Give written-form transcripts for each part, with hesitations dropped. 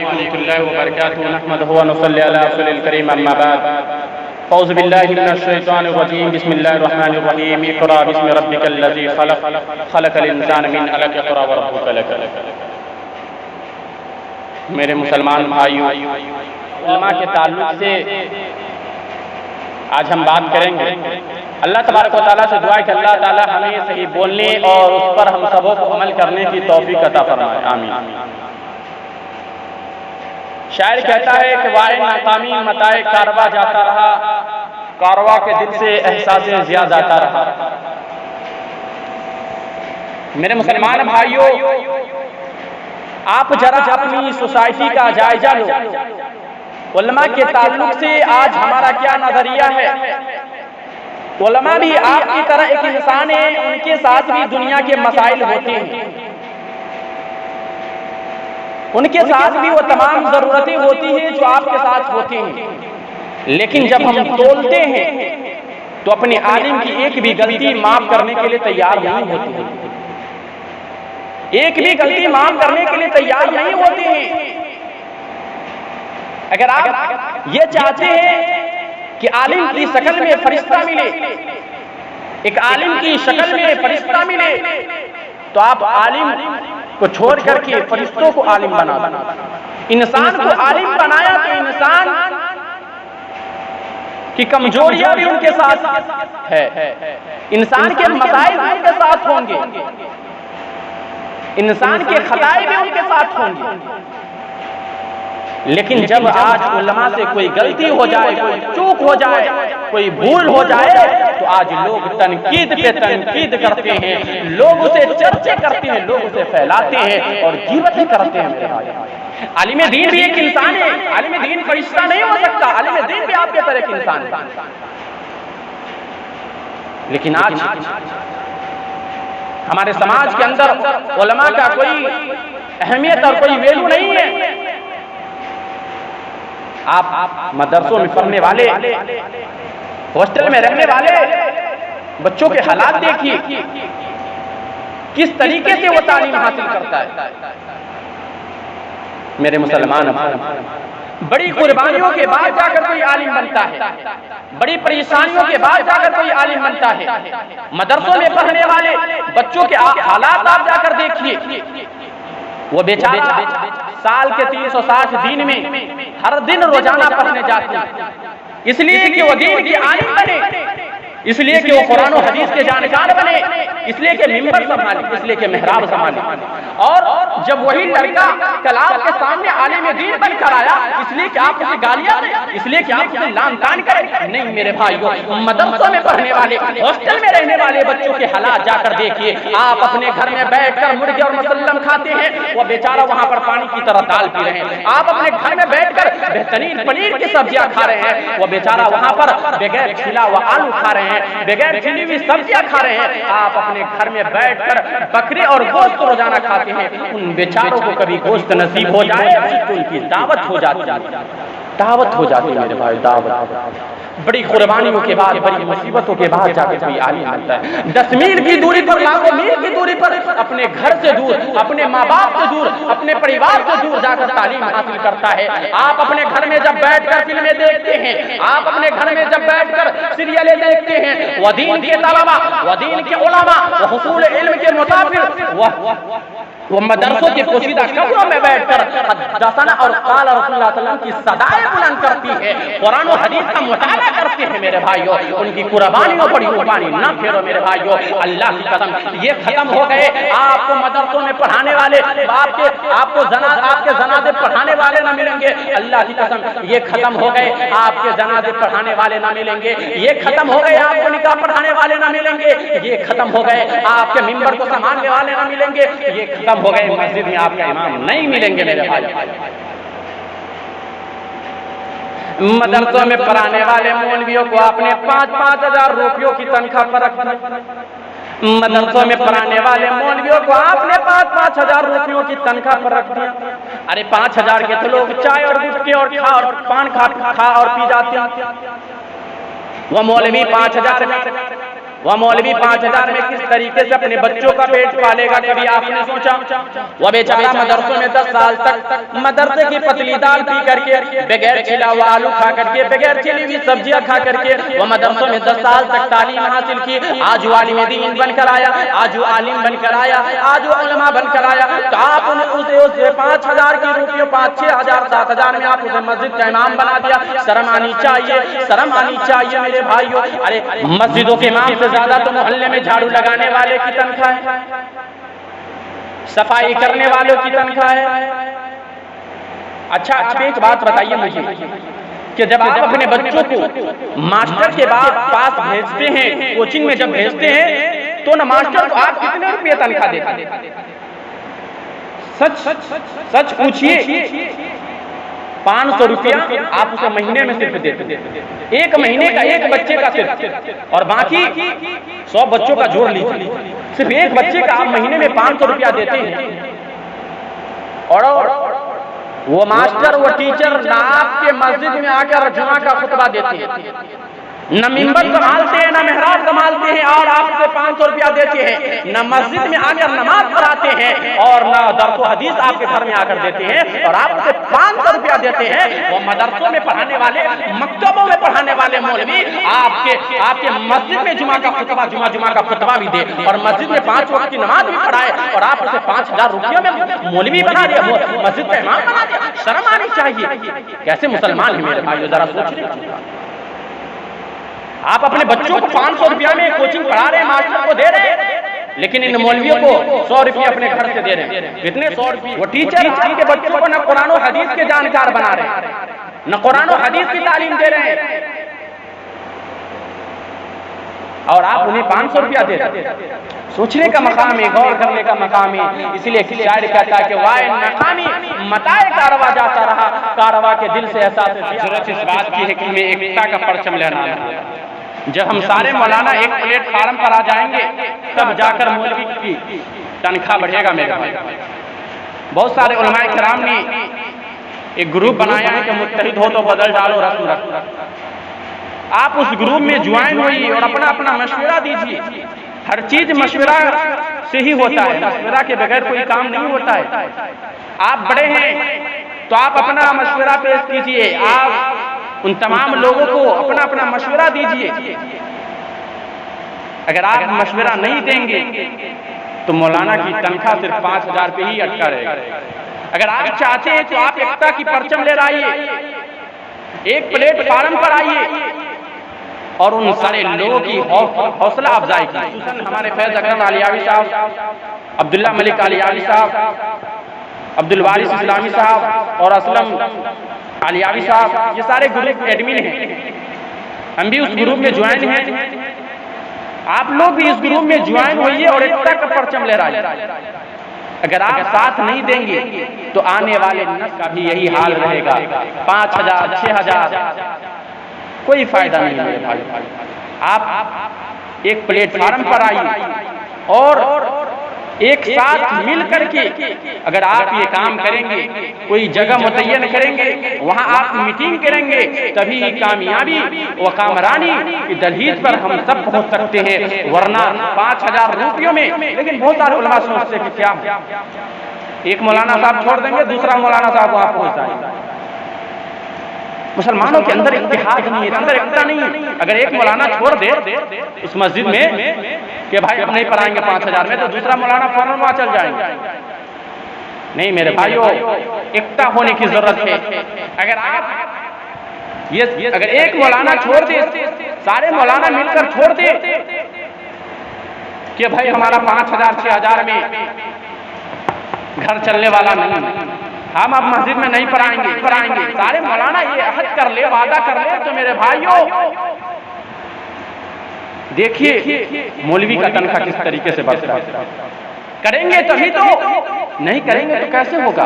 अलैकुम वरहमतुल्लाहि व बरकातुहू नहमदुहु व नुसल्ली अला रसूलिल करीम अम्मा बाद फ़ौज़ु बिल्लाहि मिनश शैतानिर रजीम बिस्मिल्लाहिर रहमानिर रहीम इक़रा बिस्मि रब्बिकल लज़ी खलक़ खलक़ल इंसान मिन अलक़ इक़रा व रब्बुकल अकरम। मेरे मुसलमान भाइयों, उलमा के ताल्लुक से आज हम बात करेंगे। अल्लाह तबारक व तआला से दुआ है कि अल्लाह ताला हमें सही बोलने और उस पर हम सबों को अमल करने की तौफीक अता फरमाए, आमीन। शायर कहता है कि वाए नाकामी मताए कारवा जाता रहा, कारवा के दिल से एहसासे ज़िया जाता रहा। मेरे मुसलमान भाइयों, आप जरा अपनी सोसाइटी का जायजा लो। उलमा के ताल्लुक से आज हमारा क्या नजरिया है? उलमा भी आपकी तरह एक इंसान है, उनके साथ भी दुनिया के मसाइल होते हैं, उनके साथ भी वो तमाम जरूरतें होती हैं जो आपके साथ होती हैं। लेकिन जब हम तोलते हैं तो अपने आलिम की एक भी गलती माफ करने के लिए तैयार नहीं होते हैं, एक भी गलती माफ करने के लिए तैयार नहीं होते हैं। अगर आप ये चाहते हैं कि आलिम की शक्ल में फरिश्ता मिले, एक आलिम की शक्ल में फरिश्ता मिले, तो आप आलिम को छोड़ करके फरिश्तों को आलिम बना दो। इंसान को आलिम बनाया तो इंसान की कमजोरियां भी उनके साथ है, इंसान के मसाइल उनके साथ होंगे, इंसान के खताए भी उनके साथ होंगे। लेकिन जब आज उलमा से कोई गलती हो जाए, कोई चूक हो जाए, कोई भूल हो जाए, तो आज लोग तनकीद पे तनकीद करते हैं, लोग उसे चर्चे करते हैं, लोग उसे फैलाते हैं और गिबतें करते हैं। मेरे भाई, आलिम दीन भी एक इंसान है, आलिम दीन फरिश्ता नहीं हो सकता, आलिम दीन भी आपके तरह एक इंसान है। लेकिन आज हमारे समाज के अंदर उलमा का कोई अहमियत और कोई वैल्यू नहीं है। आप मदरसों में पढ़ने वाले, हॉस्टल में रहने वाले बच्चों के हालात देखिए, किस तरीके से वो तालीम हासिल करता है। मेरे मुसलमान, बड़ी कुर्बानियों के बाद जाकर कोई आलिम बनता है, बड़ी परेशानियों के बाद जाकर कोई आलिम बनता है। मदरसों में पढ़ने वाले बच्चों के हालात आप जाकर देखिए, वो बेचारा साल के 360 दिन में हर दिन रोजाना पढ़ने जाते हैं, इसलिए कि वो दीन के आलिम बने, इसलिए कि वो कुरान और हदीस के जानकार बने, इसलिए कि मिंबर संभाले, इसलिए कि मेहराब संभाले। और जब वही लड़का कलाम के सामने आलिम दीन बनकर आया, इसलिए कि आप उसे गालियां दें, इसलिए कि आप उसे लान तान करें? नहीं मेरे भाइयों, मदरसों में पढ़ने वाले, हॉस्टल में रहने वाले बच्चों के हालात जाकर देखिए। आप अपने घर में बैठकर मुर्गे और मसल्लम खाते हैं, वो बेचारा वहां पर पानी की तरह दाल पी रहे हैं। आप अपने घर में बैठकर बेहतरीन पनीर की सब्जियां खा रहे हैं, वो बेचारा वहां पर बगैर छिला हुआ आलू खा रहे हैं, बगैर छिली हुई सब्जियां खा रहे हैं। आप अपने घर में बैठकर बकरे और गोश्त रोजाना खाते हैं। उन बेचारों को कभी गोश्त नसीब हो जाए तो उनकी दावत हो जाती है, दावत हो जाती है मेरे भाई, दावत। बड़ी कुर्बानियों के बाद, बड़ी मुसीबतों के बाद जाकर कोई आलिम बनता है। 10 मील की दूरी पर, लाखों मील की दूरी पर, अपने घर से दूर, अपने माँ बाप से दूर, अपने परिवार से दूर जाकर तालीम हासिल करता है। आप अपने घर में जब बैठकर फिल्में देखते हैं, आप अपने घर में जब बैठकर सीरियलें देखते हैं, वह दीन के तलबा, वह दीन के उलमा, वह हुसूल इल्म के मुसाफिर, वो मदरसों के पोशीदा कब्रों में बैठकर हदसना और क़ाल रसूलुल्लाह सल्लल्लाहु अलैहि वसल्लम की सदाएं बुलंद करती है, कुरान और हदीस का मुताला करते हैं। मेरे भाइयों, उनकी कुर्बानियों पर कुर्बानी न फेरो मेरे भाइयों, अल्लाह की कसम ये खत्म हो गए। आपको मदरसों में पढ़ाने वाले, आपके जनाजे पढ़ाने वाले न मिलेंगे, अल्लाह की कसम ये खत्म हो गए। आपके जनाजे पढ़ाने वाले न मिलेंगे, ये खत्म हो गए। आपको निकाह पढ़ाने वाले न मिलेंगे, ये खत्म हो गए। आपके मिंबर को संभालने वाले न मिलेंगे, ये खत्म हो गए। मस्जिद में आपका इमाम नहीं मिलेंगे मेरे भाई। मदरसों में पढ़ाने वाले मौलवियों को आपने 5-5 हजार रुपयों की तनख्वाह पर रखा। मदरसों में पढ़ाने वाले मौलवियों को आपने 5-5 हजार रुपयों की तनख्वाह पर रख दिया। अरे 5 हजार के तो लोग चाय और गुटके और खा और पान खा और पी जाते हैं, वो मौलवी 5 हजार वह मौलवी 5,000 में किस तरीके से अपने बच्चों का पेट पालेगा, कभी आपने सोचा? वह बेचारा मदरसों में 10 साल तक मदरसे की पतली दाल पी करके, बगैर छिला हुआ आलू खा करके, बगैर छिली हुई सब्जियां खा करके वह मदरसों में 10 साल तक तालीम हासिल की। आज वो आलिम दीन बनकर आया, आज वो आलिम बनकर आया, आज वो उलमा बनकर आया, तो आप उसे 5,000 की रुपये 5-6 हजार 7,000 में आप उसे मस्जिद का इमाम बना दिया। शर्म आनी चाहिए, शर्म आनी चाहिए मेरे भाइयों। अरे मस्जिदों के इमाम से ज्यादा तो मोहल्ले में झाड़ू लगाने वाले की तनख्वाह है, सफाई करने वालों की तनख्वाह है। अच्छा एक बात बताइए मुझे कि जब आप अपने बच्चों को मास्टर के पास भेजते हैं, कोचिंग में जब भेजते हैं, तो ना मास्टर को आप कितने रुपये तनख्वाह देते हैं? सच पूछिए। 500 रुपया आप उसे महीने में सिर्फ देते, एक महीने का एक बच्चे का सिर्फ, और बाकी 100 बच्चों का जोड़ लीजिए, सिर्फ एक बच्चे का आप महीने में 500 रुपया देते हैं। और वो मास्टर, वो टीचर ना आपके मस्जिद में आकर जुमा का खुतबा देते हैं, न मिंबर संभालते हैं, न मेहराब संभालते हैं, और आपसे 500 रुपया देते हैं, न मस्जिद में आकर नमाज पढ़ाते हैं, और न दर्स हदीस आपके घर में आकर देते हैं, और आप उसे 500 रुपया देते हैं। वो मदरसों में पढ़ाने वाले, मकतबों में पढ़ाने वाले मौलवी आपके मस्जिद में जुमा का खुतबा भी दे, और मस्जिद में 5 वक्त की नमाज भी पढ़ाए, और आप उसे 5,000 रुपयों में मौलवी बना दिया, मस्जिद का इमाम बना दिया। शर्म आनी चाहिए। कैसे मुसलमान है मेरे भाइयों, जरा सोच रहे। आप अपने बच्चों को 500 रुपया में कोचिंग पढ़ा रहे हैं, मास्टर को दे रहे हैं, लेकिन इन मौलवियों को 100 रुपये अपने घर से दे रहे हैं। कितने 100 रुपये? वो टीचर के बच्चों को न कुरान और हदीस के जानकार बना रहे हैं, न कुरान और हदीस की तालीम दे रहे हैं, और आप उन्हें 500 रुपया दे रहे हैं। सोचने का मकाम है, गौर करने का मकाम है। इसलिए शायर कहता है कि वाय मकामी मताए कारवा जाता रहा, कारवा के दिल से एहसास जरूरत इस बात की है कि हमें एकता का परचम लहराना है। जब हम सारे मौलाना एक प्लेटफार्म पर आ जाएंगे, तब जाकर मौलवी की तनख्वाह बढ़ेगा मेरे भाई। बहुत सारे उलमाए किराम ने एक ग्रुप बनाया है कि मुत्तहिद हो तो बदल डालो रस्म रस्म। आप उस ग्रुप में ज्वाइन होइए और अपना अपना मशवरा दीजिए। हर चीज मशवरा से ही होता है, मशवरा के बगैर कोई काम नहीं होता है। आप बड़े हैं तो आप अपना मशवरा पेश कीजिए, आप उन तमाम लोगों को अपना अपना मशवरा दीजिए। अगर आप मशवरा नहीं देंगे तो मौलाना की तनख्वाह सिर्फ 5,000 पे ही अटका रहेगा। अगर आप चाहते हैं तो आप एकता की परचम ले आइए, एक प्लेटफार्म पर आइए और उन सारे लोगों की हौसला अफजाई कीजिए। हमारे फैज अकरम अलियावी साहब, अब्दुल्ला मलिक अलियावी साहब, अब्दुल वारिस इस्लामी साहब और असलम अलियावी साहब, ये सारे ग्रुप एडमिन हैं। हम भी उस ग्रुप में ज्वाइन हैं। आप लोग भी इस ग्रुप में ज्वाइन होइए और एकता का परचम लहराइए। अगर आप साथ नहीं देंगे तो आने वाले नस्ल का भी यही हाल रहेगा। 5,000 6,000 कोई फायदा नहीं है भाई। आप एक प्लेटफार्म पर आइए और एक साथ मिल करके अगर आप ये काम करेंगे, कोई जगह मुतय्यन करेंगे, वहां आप मीटिंग करेंगे, तभी कामयाबी व कामरानी की दहलीज पर हम सब पहुंच सकते हैं। वरना 5,000 रुपयों में, लेकिन बहुत सारे उलमा सोचते कि क्या एक मौलाना साहब छोड़ देंगे, दूसरा मौलाना साहब वहां पहुंच जाएंगे। मुसलमानों के अंदर इत्तेहाद नहीं है, अंदर एकता नहीं है। अगर एक मौलाना छोड़ दे इस मस्जिद में कि भाई अब नहीं पढ़ाएंगे 5,000 में, तो दूसरा मौलाना फौरन वहां चल जाएंगे। नहीं मेरे भाइयों, एकता होने की जरूरत है। अगर आप अगर एक मौलाना छोड़ दे, सारे मौलाना मिलकर छोड़ दे कि भाई हमारा 5,000 6,000 में घर चलने वाला नहीं, हम अब मस्जिद में नहीं पढ़ाएंगे, सारे मौलाना ये अहद कर ले, वादा कर ले, तो मेरे भाइयों देखिए मौलवी का तनख्वाह किस तरीके से बढ़ता है। करेंगे तभी तो, नहीं करेंगे तो कैसे होगा।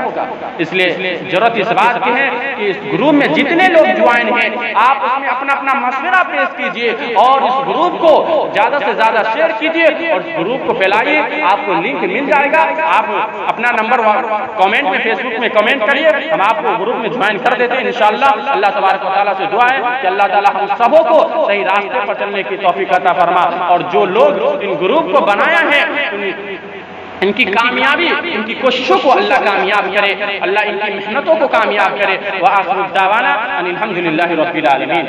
इसलिए जरूरत इस बात की है कि इस ग्रुप में जितने लोग ज्वाइन हैं आप उसमें अपना अपना मशवरा पेश कीजिए और इस ग्रुप को ज्यादा से ज्यादा शेयर कीजिए और इस ग्रुप को फैलाइए। आपको लिंक मिल जाएगा, आप अपना नंबर कमेंट में फेसबुक में कमेंट करिए, हम आपको ग्रुप में ज्वाइन कर देते हैं इंशाअल्लाह। अल्लाह तबारक व तआला से दुआ है कि अल्लाह ताला हम सबों को सही रास्ते पर चलने की तौफीक अता फरमा और जो लोग इन ग्रुप को बनाया है इनकी कामयाबी, इनकी कोशिशों को अल्लाह कामयाब करे, अल्लाह इनकी मेहनतों को कामयाब करे। व आखिर दावाना अनिल हम्दुलिल्लाहि रब्बिल आलमीन।